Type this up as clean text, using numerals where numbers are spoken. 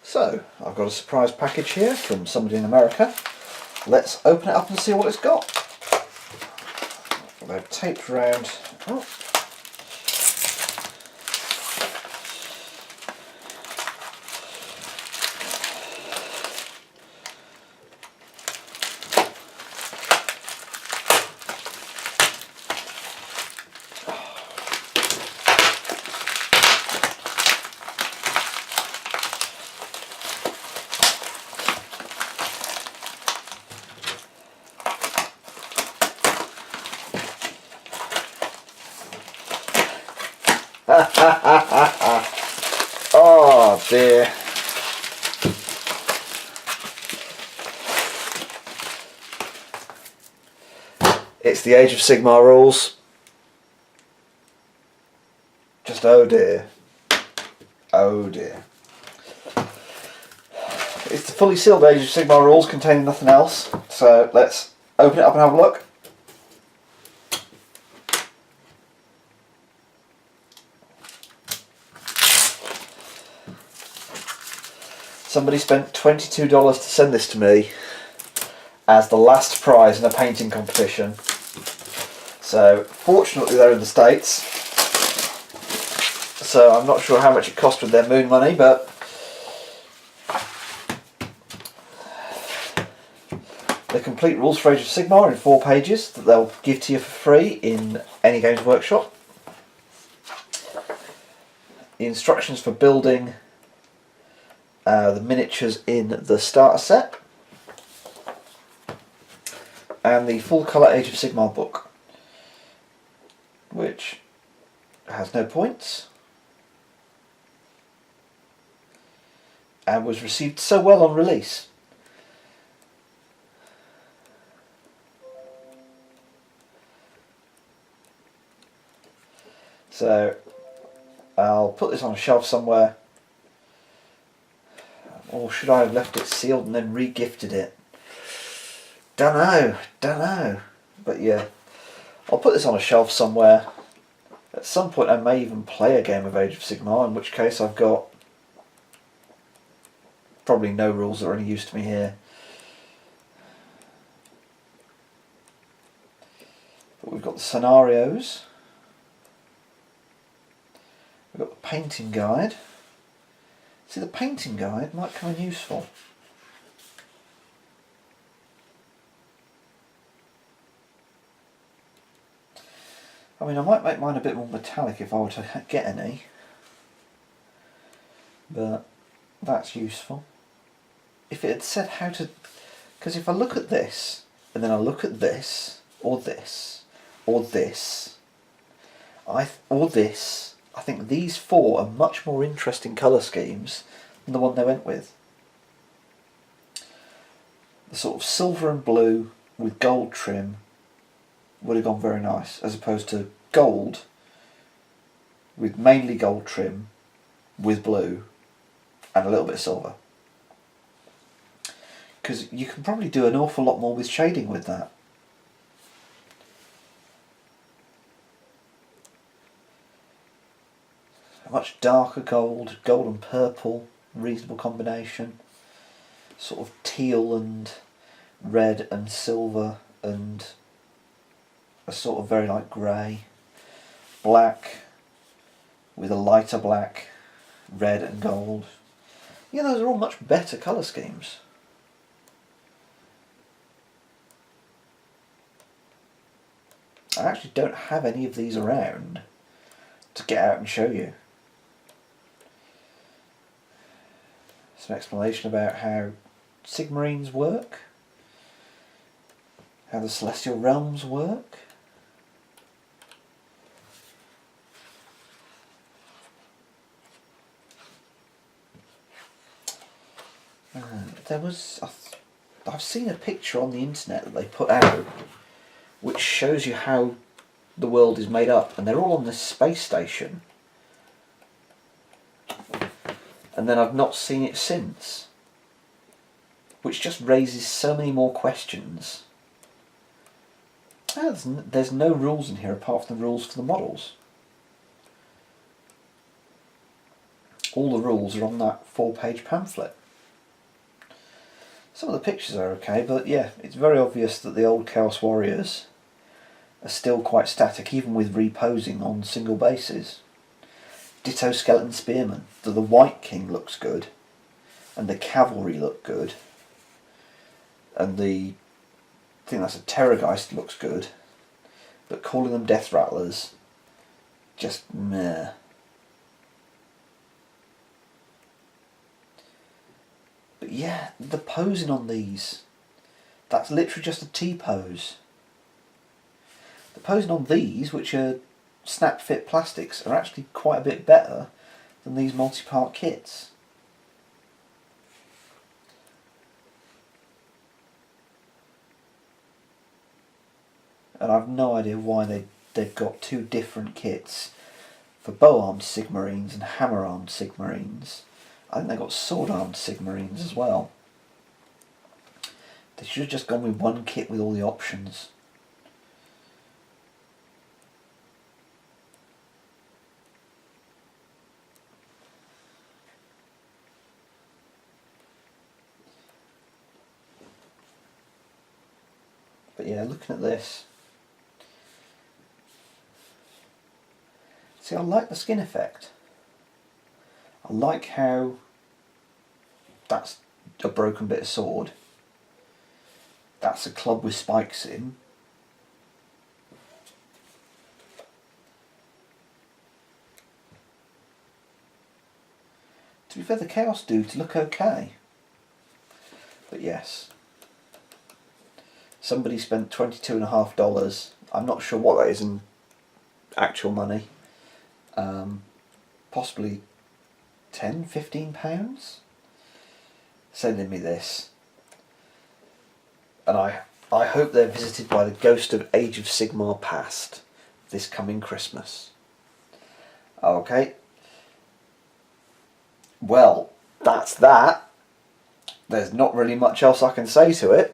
So, I've got a surprise package here from somebody in America. Let's open it up and see what it's got. They're taped around. Oh. Oh dear. It's the Age of Sigmar rules. Just oh dear. Oh dear. It's the fully sealed Age of Sigmar rules containing nothing else. So let's open it up and have a look. Somebody spent $22 to send this to me as the last prize in a painting competition. So fortunately they're in the States, so I'm not sure how much it cost with their moon money, but the complete rules for Age of Sigmar in 4 pages that they'll give to you for free in any Games Workshop. The instructions for building the miniatures in the starter set, and the full colour Age of Sigmar book, which has no points and was received so well on release. So I'll put this on a shelf somewhere. Or should I have left it sealed and then re-gifted it? Dunno. But yeah, I'll put this on a shelf somewhere. At some point I may even play a game of Age of Sigmar, in which case I've got probably no rules that are any use to me here. But we've got the scenarios. We've got the painting guide. See, the painting guide might come in useful. I mean, I might make mine a bit more metallic if I were to get any, but that's useful. If it had said how to, because if I look at this, and then I look at this, or this, or this, or this, I think these 4 are much more interesting colour schemes than the one they went with. The sort of silver and blue with gold trim would have gone very nice, as opposed to gold with mainly gold trim with blue and a little bit of silver. Because you can probably do an awful lot more with shading with that. A much darker gold, gold and purple, reasonable combination. Sort of teal and red and silver and a sort of very light grey. Black with a lighter black, red and gold. Yeah, those are all much better colour schemes. I actually don't have any of these around to get out and show you. Some explanation about how Sigmarines work, how the Celestial Realms work. There was, I've seen a picture on the internet that they put out which shows you how the world is made up, and they're all on this space station. And then I've not seen it since, which just raises so many more questions. There's no rules in here apart from the rules for the models. All the rules are on that 4-page pamphlet. Some of the pictures are okay, but yeah, it's very obvious that the old Chaos Warriors are still quite static, even with reposing on single bases. Ditto Skeleton Spearmen. The White King looks good, and the Cavalry look good, and I think that's a Terrorgeist looks good, but calling them Death Rattlers, just meh. But yeah, the posing on these, that's literally just a T-pose. The posing on these, which are snap-fit plastics, are actually quite a bit better than these multi-part kits. And I've no idea why they've got two different kits for bow-armed Sigmarines and hammer-armed Sigmarines. I think they've got sword-armed Sigmarines as well. They should have just gone with one kit with all the options. But yeah, looking at this, see, I like the skin effect. I like how that's a broken bit of sword. That's a club with spikes in. To be fair, the Chaos dudes look okay. But yes, somebody spent $22.50. I'm not sure what that is in actual money. Possibly £10–15 sending me this, and I hope they're visited by the ghost of Age of Sigmar past this coming Christmas. Okay, well, that's that. There's not really much else I can say to it.